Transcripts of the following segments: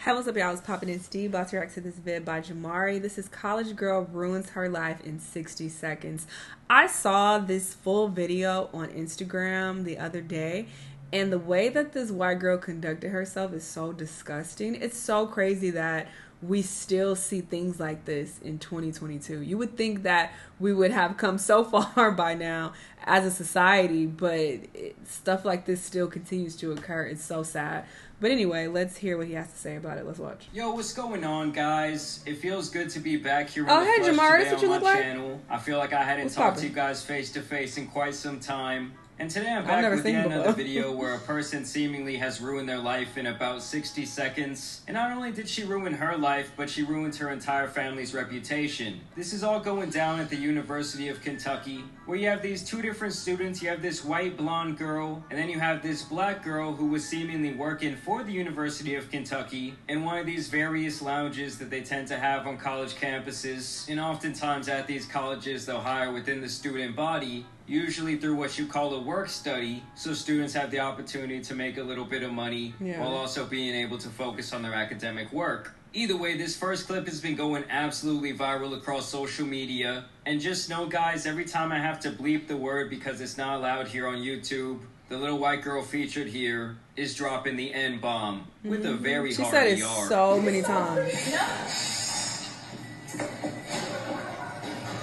Hey, what's up, y'all? It's Poppin' and Steve. About to react to this vid by Jamari. This is College Girl Ruins Her Life in 60 Seconds. I saw this full video on Instagram the other day, and the way that this white girl conducted herself is so disgusting. It's so crazy that we still see things like this in 2022. You would think that we would have come so far by now as a society, but stuff like this still continues to occur. It's so sad. But anyway, let's hear what he has to say about it. Let's watch. Yo, what's going on, guys? It feels good to be back here on the flesh Jamari, today on my channel. I feel like I hadn't talked to you guys face to face in quite some time. And today I'm back with yet another video where a person seemingly has ruined their life in about 60 seconds. And not only did she ruin her life, but she ruined her entire family's reputation. This is all going down at the University of Kentucky, where you have these two different students. You have this white blonde girl, and then you have this black girl who was seemingly working for the University of Kentucky in one of these various lounges that they tend to have on college campuses. And oftentimes at these colleges, they'll hire within the student body, usually through what you call a work study, so students have the opportunity to make a little bit of money while also being able to focus on their academic work. Either way, this first clip has been going absolutely viral across social media. And just know, guys, every time I have to bleep the word because it's not allowed here on YouTube, the little white girl featured here is dropping the N-bomb with a very hard ER. She said it so many times.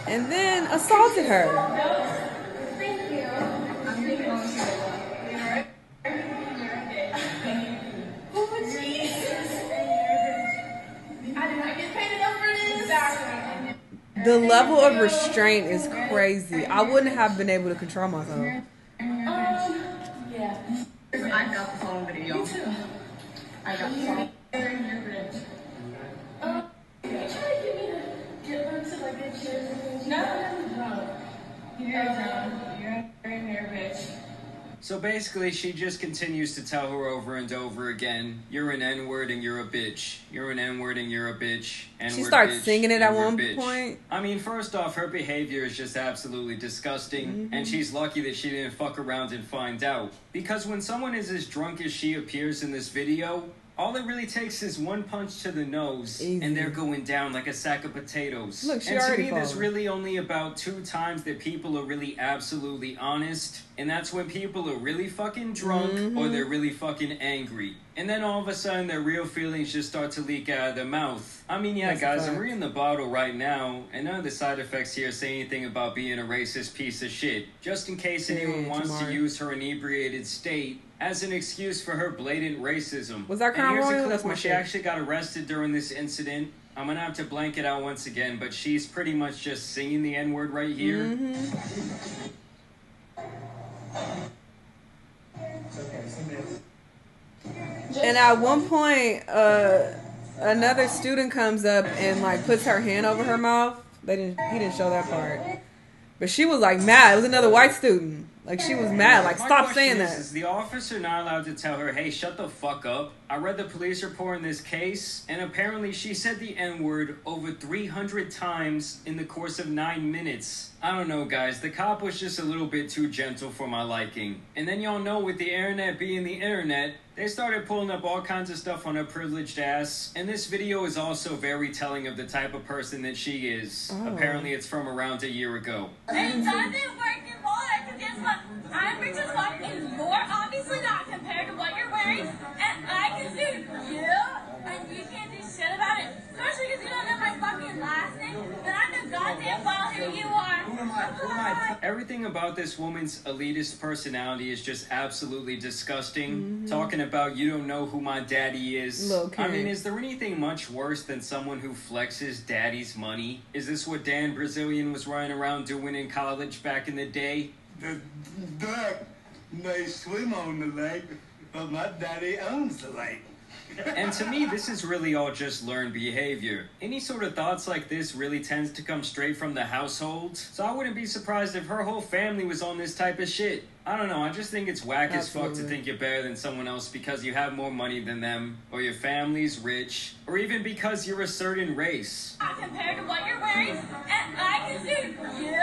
And then assaulted her. The level of restraint is crazy. I wouldn't have been able to control myself. Yeah. I got the phone video. Me too. I got the phone. You try to get me to get her to like get chairs. No, I'm drunk. You're drunk. You're very nervous. So basically, she just continues to tell her over and over again, you're an N-word and you're a bitch. You're an N-word and you're a bitch. N-word, she starts bitch, singing it at one bitch. point. I mean, first off, her behavior is just absolutely disgusting. And she's lucky that she didn't fuck around and find out. Because when someone is as drunk as she appears in this video, all it really takes is one punch to the nose, and they're going down like a sack of potatoes. Look, she and to already me, fallen. there's really only about 2 times that people are really absolutely honest, and that's when people are really fucking drunk or they're really fucking angry. And then all of a sudden, their real feelings just start to leak out of their mouth. I mean, yeah, guys, I'm reading the bottle right now, and none of the side effects here say anything about being a racist piece of shit. Just in case anyone wants to use her inebriated state as an excuse for her blatant racism. Was that and here's a clip That's where she actually got arrested during this incident. I'm gonna have to blank it out once again, but she's pretty much just singing the N-word right here. And at one point, another student comes up and like puts her hand over her mouth. He didn't show that part, but she was like mad. It was another white student. Like, she was mad. Like, stop saying that. Is the officer not allowed to tell her, hey, shut the fuck up? I read the police report in this case, and apparently she said the N-word over 300 times in the course of 9 minutes. I don't know, guys. The cop was just a little bit too gentle for my liking. And then y'all know, with the internet being the internet, they started pulling up all kinds of stuff on her privileged ass. And this video is also very telling of the type of person that she is. Apparently it's from around a year ago. It doesn't work in Florida, because guess what? I'm rich as fuck, and you're obviously not compared to what you're wearing, and I can sue you, and you can't do shit about it. Especially because you don't know my fucking last name, then I know goddamn well who you are. Who am I? Everything about this woman's elitist personality is just absolutely disgusting. Talking about, you don't know who my daddy is. I mean, is there anything much worse than someone who flexes daddy's money? Is this what Dan Brazilian was running around doing in college back in the day? The duck may swim on the lake, but my daddy owns the lake. And to me, this is really all just learned behavior. Any sort of thoughts like this really tends to come straight from the household. So I wouldn't be surprised if her whole family was on this type of shit. I don't know, I just think it's whack as fuck to think you're better than someone else because you have more money than them, or your family's rich, or even because you're a certain race. Not compared to what you're wearing, and I can sue you,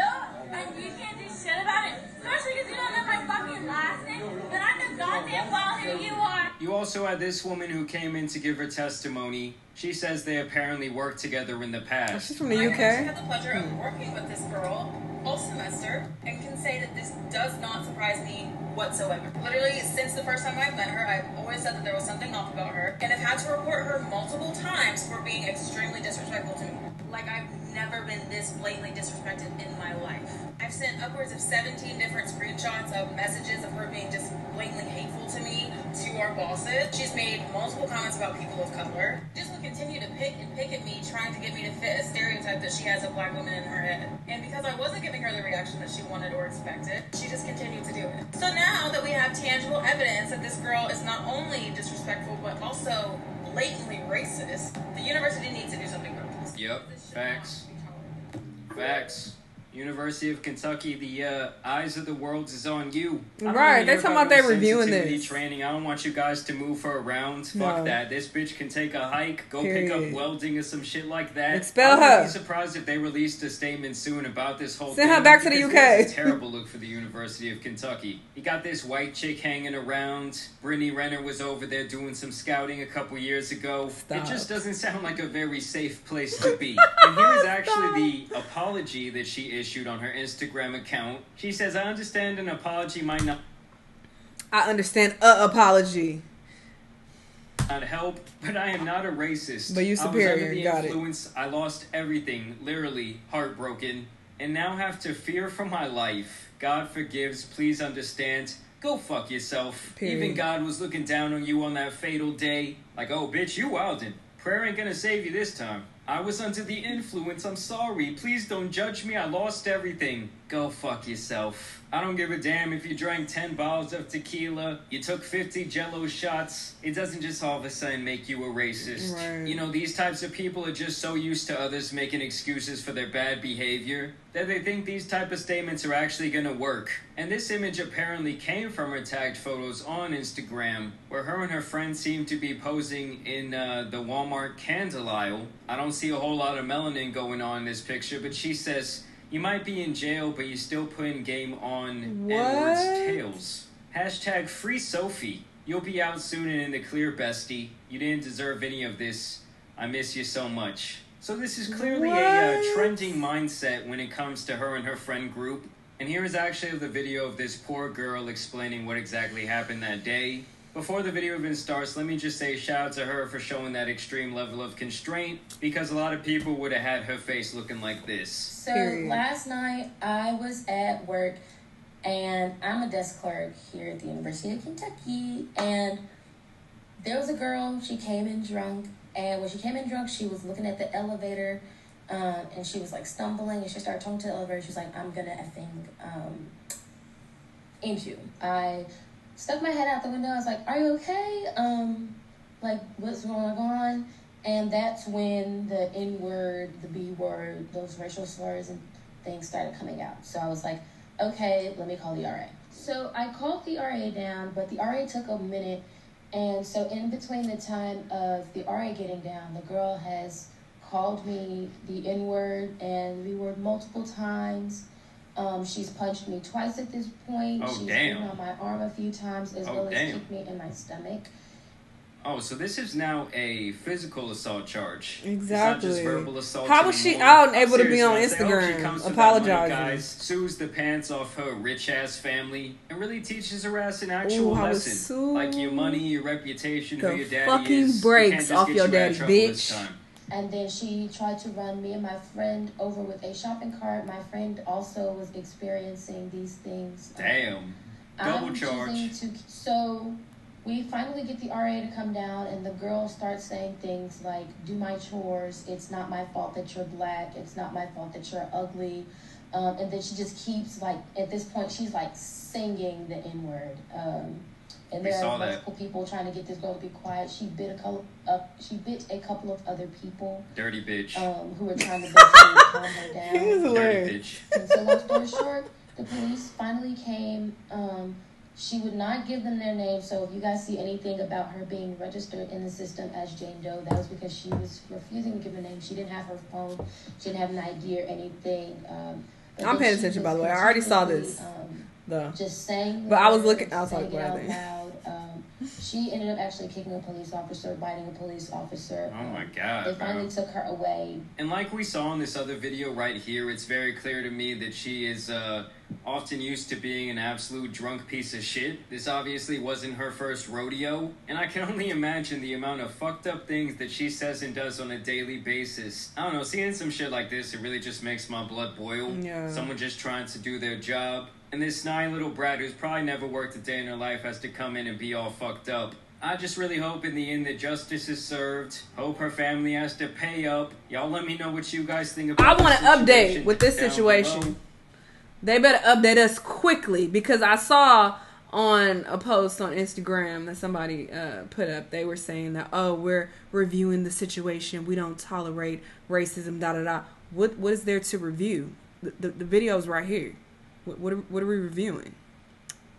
and you can't do shit about it. Especially because you don't know my fucking last name, then I know goddamn well who you are. You also had this woman who came in to give her testimony. She says they apparently worked together in the past. She's from the UK. I actually had the pleasure of working with this girl all semester and can say that this does not surprise me whatsoever. Literally, since the first time I met her, I've always said that there was something off about her, and I've had to report her multiple times for being extremely disrespectful to me. Like, I've never been this blatantly disrespected in my life. I've sent upwards of 17 different screenshots of messages of her being just blatantly hateful to me, to our bosses. She's made multiple comments about people of color. Just will continue to pick at me, trying to get me to fit a stereotype that she has a black woman in her head. And because I wasn't giving her the reaction that she wanted or expected, she just continued to do it. So now that we have tangible evidence that this girl is not only disrespectful, but also blatantly racist, the university needs to do something about this. Yep, facts. Facts. University of Kentucky, the eyes of the world is on you. Right, they're talking about they're reviewing this. Training. I don't want you guys to move her around. Fuck that. This bitch can take a hike, go pick up welding or some shit like that. Expel her. I wouldn't be surprised if they released a statement soon about this whole thing. Send her back to the UK. It's a terrible look for the University of Kentucky. You got this white chick hanging around. Brittany Renner was over there doing some scouting a couple years ago. Stop. It just doesn't sound like a very safe place to be. And here is actually the apology that she issued on her Instagram account. She says, I understand an apology might not apology help, but I am not a racist. But you superior, I was under the got influence. I lost everything, literally heartbroken, and now have to fear for my life. God forgives, please understand. Go fuck yourself. Period. Even God was looking down on you on that fatal day. Like, oh, bitch, you wildin'. Prayer ain't gonna save you this time. I was under the influence. I'm sorry. Please don't judge me. I lost everything. Go fuck yourself. I don't give a damn if you drank 10 bottles of tequila, you took 50 Jell-O shots. It doesn't just all of a sudden make you a racist. Right. You know, these types of people are just so used to others making excuses for their bad behavior that they think these type of statements are actually gonna work. And this image apparently came from her tagged photos on Instagram, where her and her friend seem to be posing in the Walmart candle aisle. I don't see a whole lot of melanin going on in this picture, but she says, you might be in jail, but you still putting game on Edward's tails. Hashtag free Sophie. You'll be out soon and in the clear, bestie. You didn't deserve any of this. I miss you so much. So this is clearly a trending mindset when it comes to her and her friend group. And here is actually the video of this poor girl explaining what exactly happened that day. Before the video even starts, let me just say shout out to her for showing that extreme level of constraint, because a lot of people would have had her face looking like this. So last night I was at work, and I'm a desk clerk here at the University of Kentucky, and there was a girl, she came in drunk, and when she came in drunk, she was looking at the elevator, and she was like stumbling, and she started talking to the elevator. She was like, I'm gonna effing end you. I stuck my head out the window. I was like, are you okay? Like, what's going on? And that's when the N-word, the B-word, those racial slurs and things started coming out. So I was like, okay, let me call the RA. So I called the RA down, but the RA took a minute. And so in between the time of the RA getting down, the girl has called me the N-word and the B-word multiple times. She's punched me twice at this point. She's been on my arm a few times, as well as kicked me in my stomach. Oh, so this is now a physical assault charge. Exactly. It's not just verbal assault How was she out and able to be on Instagram apologizing? Guys, sues the pants off her rich-ass family and really teaches her ass an actual lesson. Like your money, your reputation, who your daddy is. Fucking breaks off your daddy, bitch. And then she tried to run me and my friend over with a shopping cart. My friend also was experiencing these things. Damn. Double charge. So we finally get the RA to come down, and the girl starts saying things like, do my chores. It's not my fault that you're black. It's not my fault that you're ugly. And then she just keeps, like, at this point, she's, like, singing the N-word. And there are multiple people trying to get this girl to be quiet. She bit a couple of other people. Dirty bitch. Who were trying to basically calm her down. Dirty bitch. And so long story short, the police finally came. She would not give them their name. So if you guys see anything about her being registered in the system as Jane Doe, that was because she was refusing to give a name. She didn't have her phone. She didn't have an ID or anything. I'm paying attention, by the way. I already saw this. Just saying. But I was looking. I was like, what are they? She ended up actually kicking a police officer, biting a police officer. Oh my God, They finally took her away. And like we saw in this other video right here, it's very clear to me that she is often used to being an absolute drunk piece of shit. This obviously wasn't her first rodeo, and I can only imagine the amount of fucked up things that she says and does on a daily basis. I don't know, seeing some shit like this, it really just makes my blood boil. Yeah. Someone just trying to do their job. And this snide little brat who's probably never worked a day in her life has to come in and be all fucked up. I just really hope in the end that justice is served. Hope her family has to pay up. Y'all let me know what you guys think about I want an update with this down situation. below. They better update us quickly, because I saw on a post on Instagram that somebody put up. They were saying that, oh, we're reviewing the situation. We don't tolerate racism, da-da-da. What is there to review? The video's right here. What are we reviewing?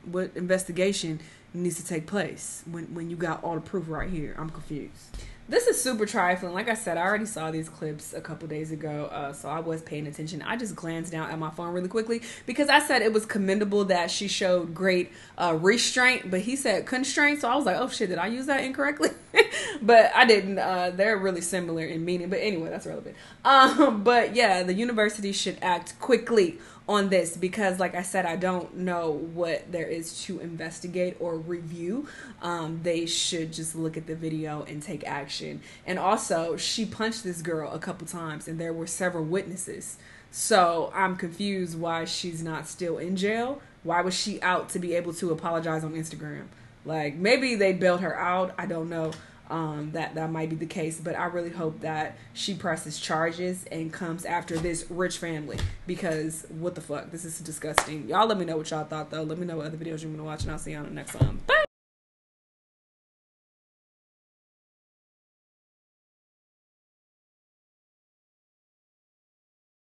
What investigation needs to take place when you got all the proof right here? I'm confused. This is super trifling. Like I said, I already saw these clips a couple days ago, so I was paying attention. I just glanced down at my phone really quickly because I said it was commendable that she showed great restraint, but he said constraint, so I was like, oh shit, did I use that incorrectly? But I didn't. They're really similar in meaning, but anyway, that's relevant. But yeah, the university should act quickly on this because, like I said, I don't know what there is to investigate or review. They should just look at the video and take action. And also, she punched this girl a couple times and there were several witnesses. So I'm confused why she's not still in jail. Why was she out to be able to apologize on Instagram? Like, maybe they bailed her out. I don't know. That might be the case, but I really hope that she presses charges and comes after this rich family, because what the fuck, this is disgusting. Y'all let me know what y'all thought though. Let me know what other videos you want to watch, and I'll see you on the next one. Bye.